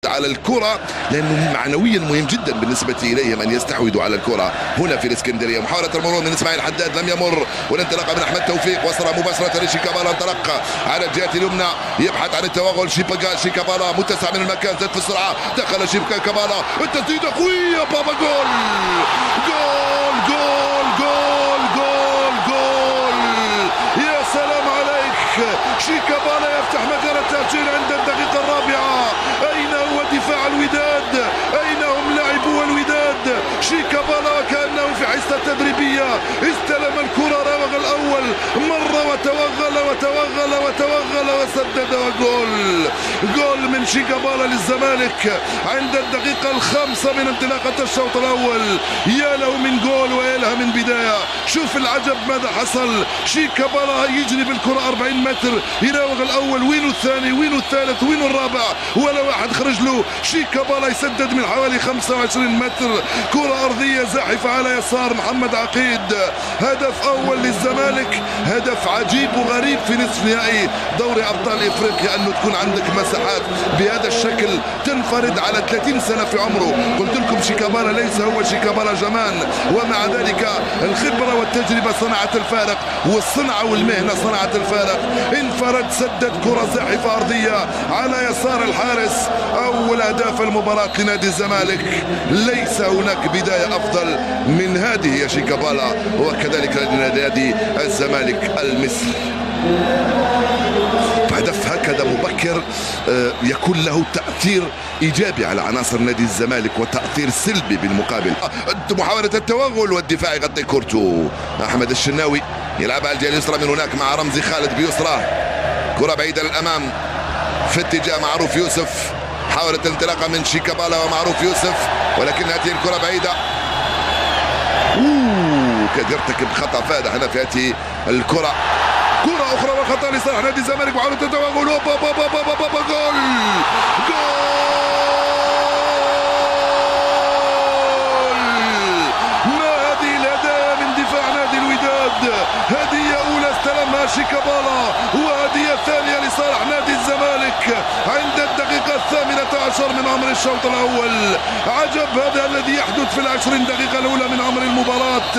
على الكرة، لأنه معنويا مهم جدا بالنسبة إليهم أن يستحوذوا على الكرة هنا في الإسكندرية. محاولة المرور من إسماعيل حداد لم يمر، والانطلاقة من أحمد توفيق وصل مباشرة لشيكابالا، انطلق على الجهة اليمنى يبحث عن التوغل. شيكابالا متسع من المكان، زاد في السرعة، دخل شيكابالا، التسديدة قوية، بابا جول جول جول جول جول جول. يا سلام عليك، شيكابالا يفتح مجال التسجيل عند الدقيقة الرابعة. أين هو دفاع الوداد؟ أين هم لاعبو الوداد؟ شيكابالا وكأنه في حصة تدريبية استلم الكرة، راوغ الأول، مر وتوغل وتوغل وتوغل وسدد، وجول جول من شيكابالا للزمالك عند الدقيقة الخامسة من انطلاقة الشوط الأول. يا له من جول ويا لها من بداية. شوف العجب ماذا حصل، شيكابالا يجري بالكرة 40 متر، يراوغ الأول، وينه الثاني، وينه الثالث، وينه الرابع، ولا واحد خرج له. شيكابالا يسدد من حوالي 25 متر، كرة أرضية زاحفة على يسار محمد عقيد. هدف أول للزمالك، هدف عجيب وغريب في نصف نهائي دوري أبطال إفريقيا، أنه تكون عندك مساحات بهذا الشكل تنفرد على 30 سنة في عمره. قلت لكم شيكابالا ليس هو شيكابالا زمان، ومع ذلك الخبرة والتجربة صنعت الفارق، والصنعة والمهنة صنعت الفارق. انفرد، سدد كرة زاحفة أرضية على يسار الحارس. أول أهداف المباراة لنادي الزمالك. ليس هناك بداية أفضل من هذه يا شيكابالا، وكذلك لنادي الزمالك المصري. هدف هكذا مبكر يكون له تأثير إيجابي على عناصر نادي الزمالك وتأثير سلبي بالمقابل. محاولة التوغل والدفاع يغطي كورتو. أحمد الشناوي يلعبها الجهة اليسرى من هناك مع رمزي خالد بيسرى، كرة بعيدة للأمام في اتجاه معروف يوسف. حاولت الانطلاقة من شيكابالا ومعروف يوسف، ولكن هذه الكرة بعيدة. كاد يرتكب خطأ فادح هنا في هذه الكرة. كرة أخرى وخطأ لصالح نادي الزمالك، محاولة التوغل، جول جول. ما هذه الهدايا من دفاع نادي الوداد؟ هدية أولى استلمها شيكابالا، وهدية ثانية لصالح نادي الزمالك عند الدقيقة 18 من عمر الشوط الأول. عجب هذا الذي يحدث في 20 دقيقة الأولى من عمر المباراة.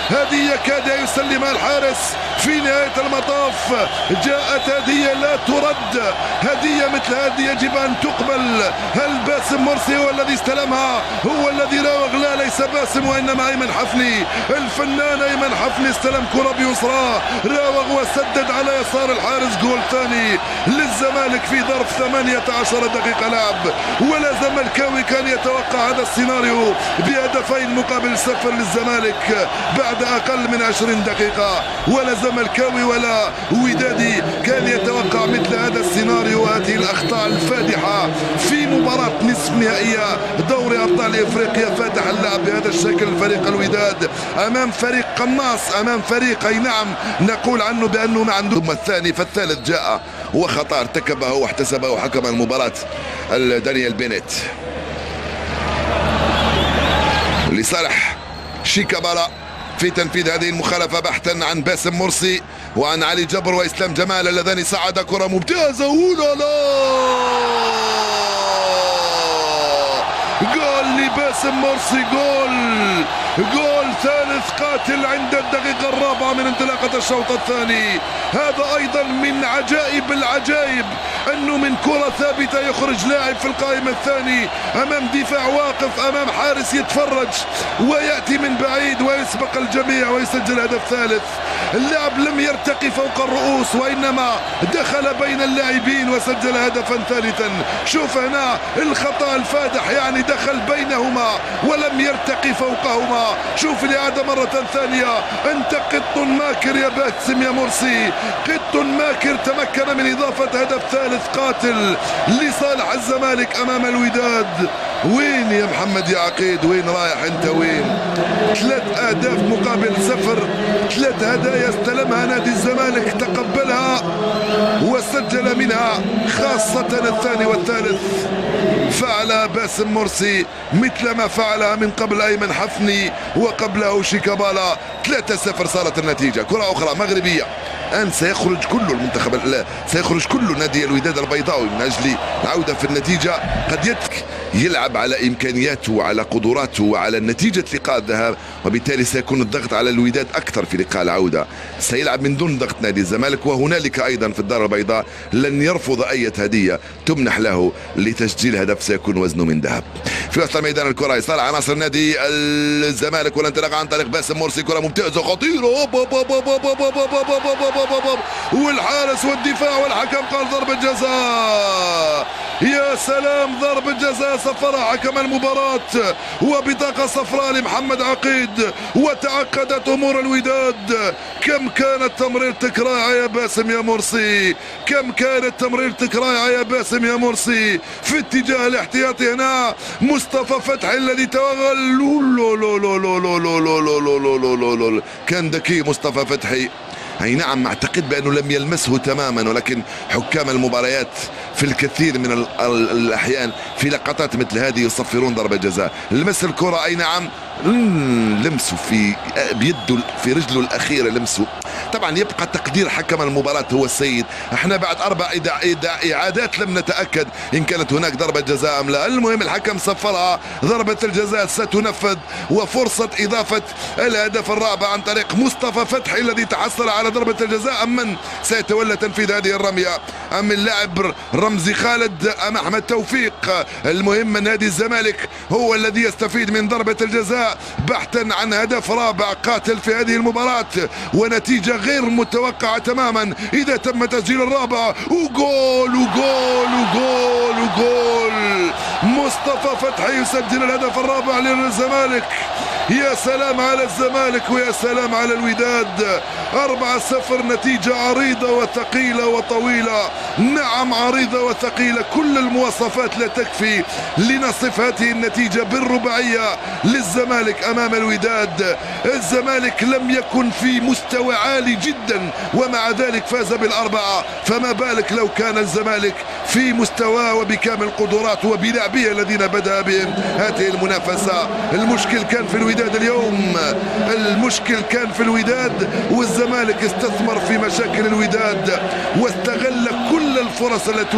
هدية كاد يسلمها الحارس في نهاية المطاف. جاءت هدية لا ترد، هدية مثل هذه يجب أن تقبل. هل باسم مرسي هو الذي استلمها؟ هو الذي راوغ؟ لا، ليس باسم وإنما أيمن حفني. الفنان أيمن حفني استلم كرة بيسرى، راوغ وسدد على يسار الحارس. جول ثاني للزمالك في ظرف 18 دقيقة لعب. ولا زملكاوي كان يتوقع هذا السيناريو بهدفين مقابل 0 للزمالك بعد أقل من 20 دقيقة. ولا زملكاوي ولا ودادي كان يتوقع مثل هذا السيناريو وهذه الأخطاء الفادحة في مباراة نصف نهائية دوري أبطال إفريقيا. فاتح اللعب بهذا الشكل فريق الوداد أمام فريق قناص، أمام فريق أي نعم نقول عنه بأنه ما عنده. ثم الثاني، فالثالث جاء وخطأ ارتكبه واحتسبه حكم المباراة دانيال بينيت لصالح شيكابالا في تنفيذ هذه المخالفة بحثا عن باسم مرسي وعن علي جبر وإسلام جمال اللذان صعد. كرة ممتازة، جول لباسم مرسي، جول ثالث قاتل عند الدقيقة الرابعة من انطلاقة الشوط الثاني. هذا أيضا من عجائب العجائب، أنه من كرة ثابتة يخرج لاعب في القائمة الثاني أمام دفاع واقف، أمام حارس يتفرج، ويأتي من بعيد ويسبق الجميع ويسجل هدف ثالث. اللاعب لم يرتقي فوق الرؤوس وإنما دخل بين اللاعبين وسجل هدفا ثالثا. شوف هنا الخطأ الفادح، يعني دخل بينهما ولم يرتقي فوقهما. شوف الإعادة مرة ثانية. أنت قط ماكر يا باسم يا مرسي، قط ماكر تمكن من إضافة هدف ثالث قاتل لصالح الزمالك أمام الوداد. وين يا محمد يا عقيد؟ وين رايح أنت؟ وين؟ 3 أهداف مقابل 0، 3 هدايا استلمها نادي الزمالك، تقبلها وسجل منها، خاصة الثاني والثالث فعل باسم مرسي مثل ما فعلها من قبل أيمن حفني وقبله شيكابالا. 3-0 صارت النتيجة. كرة أخرى مغربية الآن سيخرج كل المنتخب، لا سيخرج كل نادي الوداد البيضاوي من أجل العودة في النتيجة. قد يلعب على إمكانياته وعلى قدراته وعلى نتيجة لقاء الذهاب، وبالتالي سيكون الضغط على الوداد أكثر في لقاء العودة. سيلعب من دون ضغط نادي الزمالك، وهنالك أيضا في الدار البيضاء لن يرفض أي هدية تمنح له لتسجيل هدف سيكون وزنه من ذهب. في وسط ميدان الكرة يصل عناصر نادي الزمالك والانطلاق عن طريق باسم مرسي، كرة ممتازة خطيرة والحارس والدفاع والحكم قال ضربة جزاء. يا سلام، ضربة جزاء صفرها حكم المباراة وبطاقة صفراء لمحمد عقيد، وتعقدت أمور الوداد. كم كانت تمريرتك رائعة يا باسم يا مرسي، كم كانت تمريرتك رائعة يا باسم يا مرسي في اتجاه الاحتياطي. هنا مصطفى فتحي الذي توغل، كان ذكي مصطفى فتحي. اي نعم، اعتقد بانه لم يلمسه تماما، ولكن حكام المباريات في الكثير من الاحيان في لقطات مثل هذه يصفرون ضربة جزاء. لمس الكرة، اي نعم، لمسه في بيده في رجله الاخيره لمسه. طبعا يبقى تقدير حكم المباراة هو السيد. احنا بعد 4 اعادات لم نتاكد ان كانت هناك ضربة جزاء ام لا. المهم الحكم صفرها، ضربة الجزاء ستنفذ، وفرصة اضافة الهدف الرابع عن طريق مصطفى فتحي الذي تحصل على ضربة الجزاء. ام من سيتولى تنفيذ هذه الرمية؟ ام اللاعب رمزي خالد ام احمد توفيق؟ المهم نادي الزمالك هو الذي يستفيد من ضربة الجزاء بحثا عن هدف رابع قاتل في هذه المباراة، ونتيجة غير متوقعة تماما إذا تم تسجيل الرابع. وجول وجول وجول وجول، مصطفى فتحي يسجل الهدف الرابع للزمالك. يا سلام على الزمالك ويا سلام على الوداد. 4-0، نتيجة عريضة وثقيلة وطويلة. نعم، عريضة وثقيلة، كل المواصفات لا تكفي لنصف هذه النتيجة بالرباعية للزمالك أمام الوداد. الزمالك لم يكن في مستوى عالي جدا ومع ذلك فاز بالأربعة، فما بالك لو كان الزمالك في مستواه وبكامل قدراته وبلاعبيه الذين بدأ بهم هذه المنافسة. المشكل كان في الوداد اليوم، المشكل كان في الوداد، والزمالك استثمر في مشاكل الوداد واستغل كل الفرص التي